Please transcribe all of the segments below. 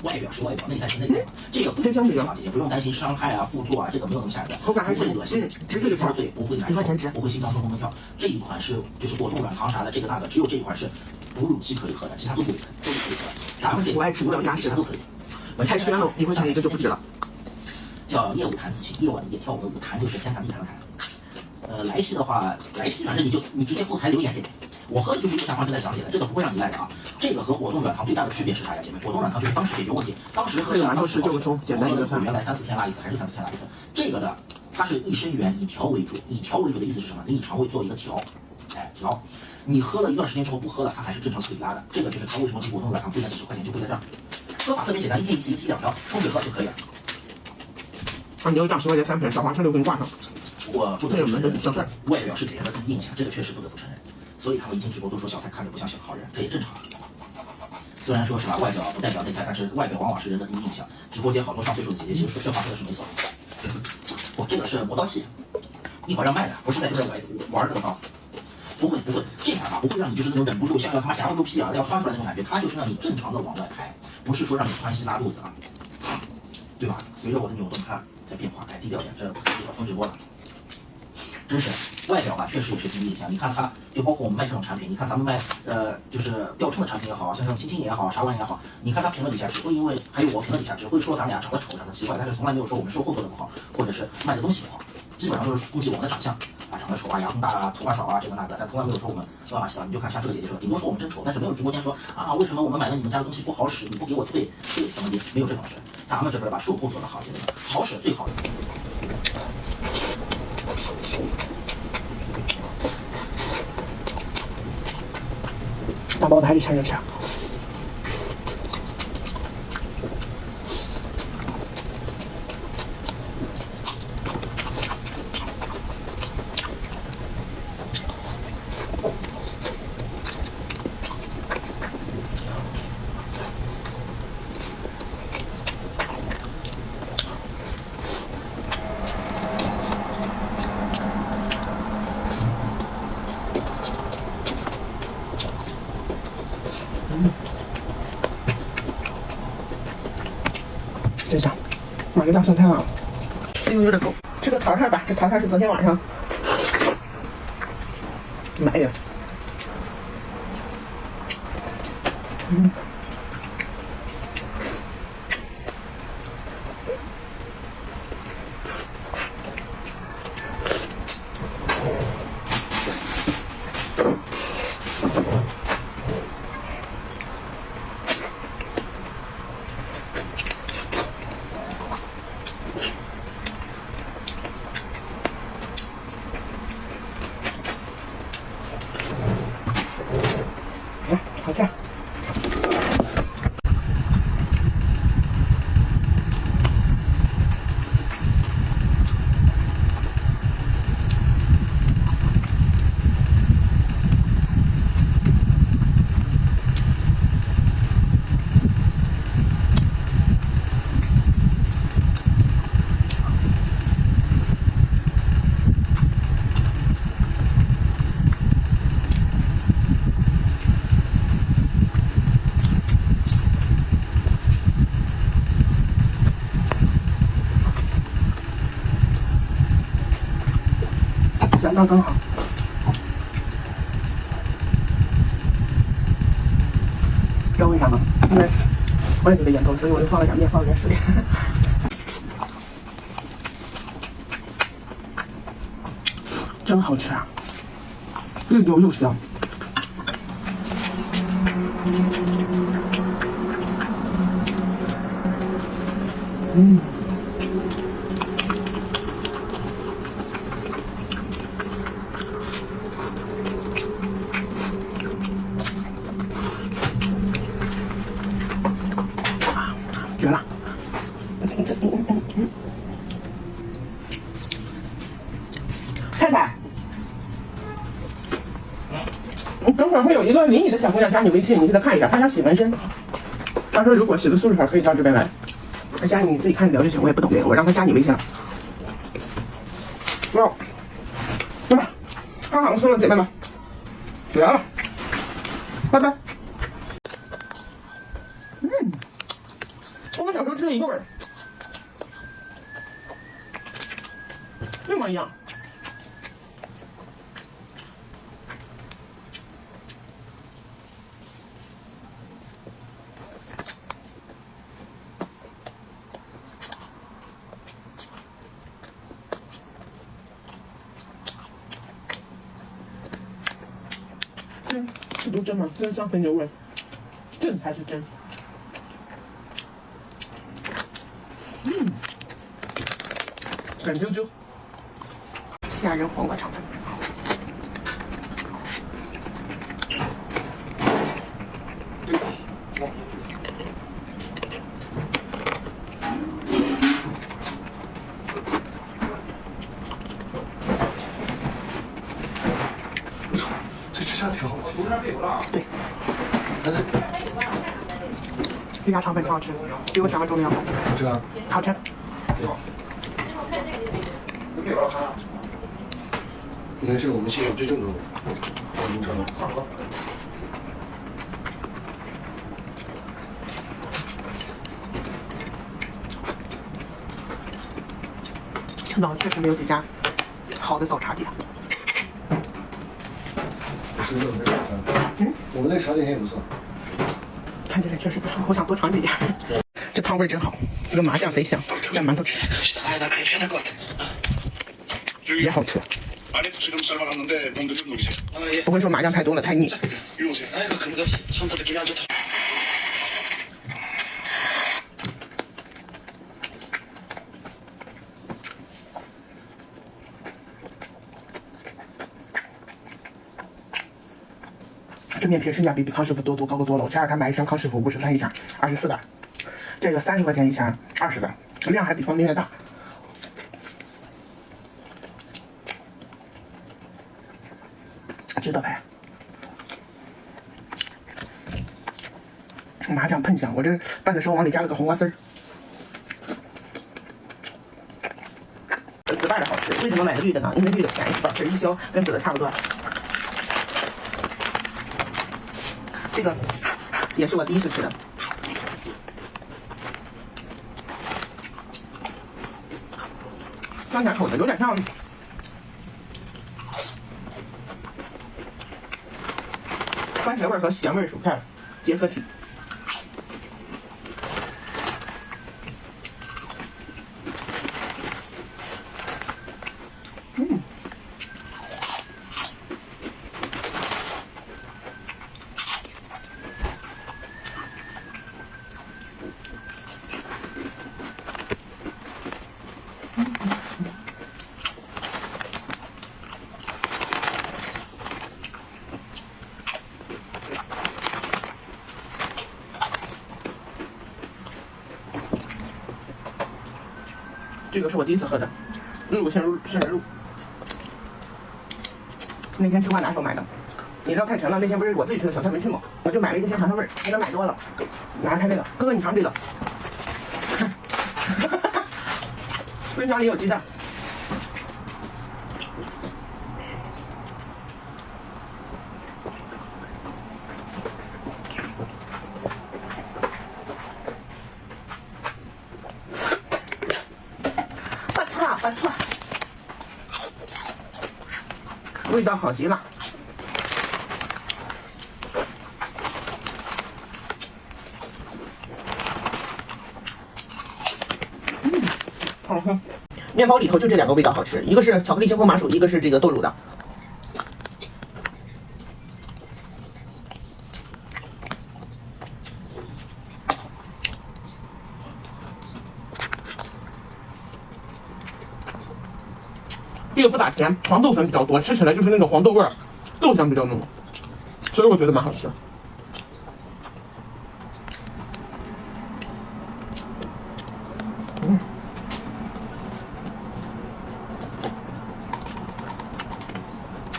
外表是外表，内在是内在嘛。这个不是啊，姐姐不用担心伤害啊、副作啊，这个没有那么吓人，口感还是恶心，直接就吃，对，不会难受，不会心脏砰砰砰跳。这一款是就是果冻软糖啥的，这个那个，只有这一款是哺乳期可以喝的，其他都不可以喝。咱们这我爱吃不了扎实的都可以。太酸了，一块钱一个就不止了。叫夜舞弹子琴，夜晚的夜，跳舞的舞，弹就是天弹地弹的弹。莱西的话，莱西反正你直接后台留言姐妹，我喝的就是右下方正在讲解的，这个不会让你赖的啊。这个和果冻软糖最大的区别是啥呀，姐妹？果冻软糖就是当时解决问题，当时喝馒头吃就从简单一个饭，原来3、4天拉一次，还是3、4天拉一次。这个的它是益生元，以调为主，以调为主的意思是什么？给你肠胃做一个调，调。你喝了一段时间之后不喝了，它还是正常可以拉的。这个就是它为什么比果冻软糖贵了几十块钱，就贵在这儿。喝法特别简单，一天一次，一次1、2条，冲水喝就可以了。你有1张10块钱3瓶，小黄车就给你挂上。我不得不承认，省事儿。外表是给人的第一印象，这个确实不得不承认。所以他们一进直播都说小蔡看着不像好人，这也正常。虽然说是吧，外表不代表内在，但是外表往往是人的第一印象。直播间好多上岁数的姐姐，其实说这话说的是没错。这个是磨刀器，一会儿要卖的，不是在这边玩这个刀。不会，这款啊不会让你就是那种忍不住像要他妈夹不住屁啊要窜出来那种感觉，它就是让你正常的往外排，不是说让你窜稀拉肚子啊，对吧？随着我的扭动它在变化，低调点，这一会儿封直播了。真是外表吧，确实也是第一印象。你看它，就包括我们卖这种产品，你看咱们卖就是吊秤的产品也好，像这种亲亲也好，啥玩意也好，你看它评论底下只会因为还有我评论底下只会说咱俩长得丑、长得奇怪，但是从来没有说我们售后做的不好，或者是卖的东西不好，基本上都是攻击我们的长相啊，长得丑啊、牙缝大啊、头发少啊这个那个，但从来没有说我们乱七八糟。你就看像这个姐姐说的，顶多说我们真丑，但是没有直播间说啊为什么我们买了你们家的东西不好使，你不给我退怎么的，没有这种事。咱们这边把售后做得好，姐妹们，好使最好的。大包子还得趁热吃。真香，买个大酸菜啊！哎呦，有点够。吃个桃菜吧，这桃菜是昨天晚上买的。好吃。酸刚好。知道为啥吗？因为我也觉得盐多了，所以我又放了点面，放了点水。真好吃啊！又油又香。绝了！菜菜，等会儿会有一个邻里的小姑娘加你微信，你给她看一下，她想洗纹身。她说如果洗个素质好可以到这边来，她加你自己看聊就行，我也不懂这个，我让她加你微信了。哟，行吧，看好吃了，姐妹们，绝了，拜拜。我们小时候吃的一个味儿，一模一样。这不是真吗？真香肥牛味，真还是真。软啾啾。虾仁黄瓜肠粉。这吃相挺好的。对。这家肠粉挺好吃，比我想象中的要好。这样。好吃。应该是我们现在最正宗的黄金肠。青岛确实没有几家好的早茶店。不是我们这茶，我们那茶店也不错。看起来确实不错，我想多尝几家。这汤味真好，这个麻酱贼香，蘸馒头吃也好吃。不会说麻酱太多了太腻。这面皮性价比康师傅高多了。我前2天买一箱康师傅53一箱，24的，这个30块钱一箱，20的，量还比方便面大。值得拍。麻酱喷香，我这拌的时候往里加了个红瓜丝儿。紫瓣的好吃，为什么买的绿的呢？因为绿的便宜，保质一销，跟紫的差不多。这个也是我第一次吃的，酸甜口的，有点像番茄味和咸味薯片结合体。这个是我第一次喝的，日乳杏仁露。那天去万达时候买的，饮料太甜了。那天不是我自己去的小菜没去吗？我就买了一个鲜肠香味，有点买多了，拿开这个。哥哥，你尝这个。冰箱里有鸡蛋。不错，味道好极了。好喝。面包里头就这2个味道好吃，一个是巧克力星空麻薯，一个是这个豆乳的。这个不咋甜，黄豆粉比较多，吃起来就是那种黄豆味儿，豆香比较浓，所以我觉得蛮好吃。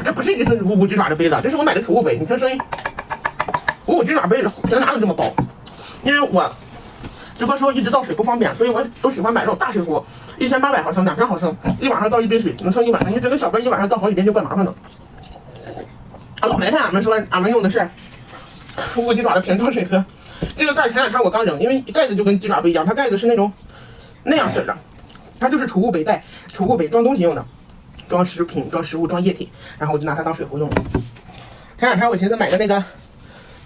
这不是一次五谷鸡爪的杯子，这是我买的储物杯，你听声音。五谷鸡爪杯平哪有这么薄？因为我直播时候一直倒水不方便，所以我都喜欢买那种大水壶，1800毫升、2000毫升，一晚上倒1杯水，能盛1晚上。你整个小杯一晚上倒好几遍就怪麻烦的。老埋汰俺们说，俺们用的是五谷鸡爪的瓶装水喝，这个盖前两天我刚扔，因为盖子就跟鸡爪杯一样，它盖子是那种那样式的，它就是储物杯袋，储物杯装东西用的，装食品、装食物、装液体，然后我就拿它当水壶用了。前两天我寻思买个那个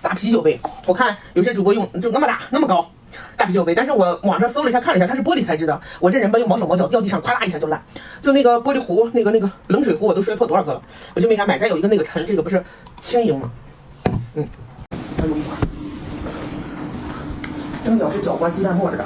大啤酒杯，我看有些主播用就那么大那么高大啤酒杯，但是我网上搜了一下看了一下，它是玻璃材质的，我这人吧又毛手毛脚，掉地上咵啦一下就烂，就那个玻璃壶那个冷水壶我都摔破多少个了，我就没敢买。再有一个那个沉，这个不是轻盈吗？还有一款蒸饺是搅拌鸡蛋沫的。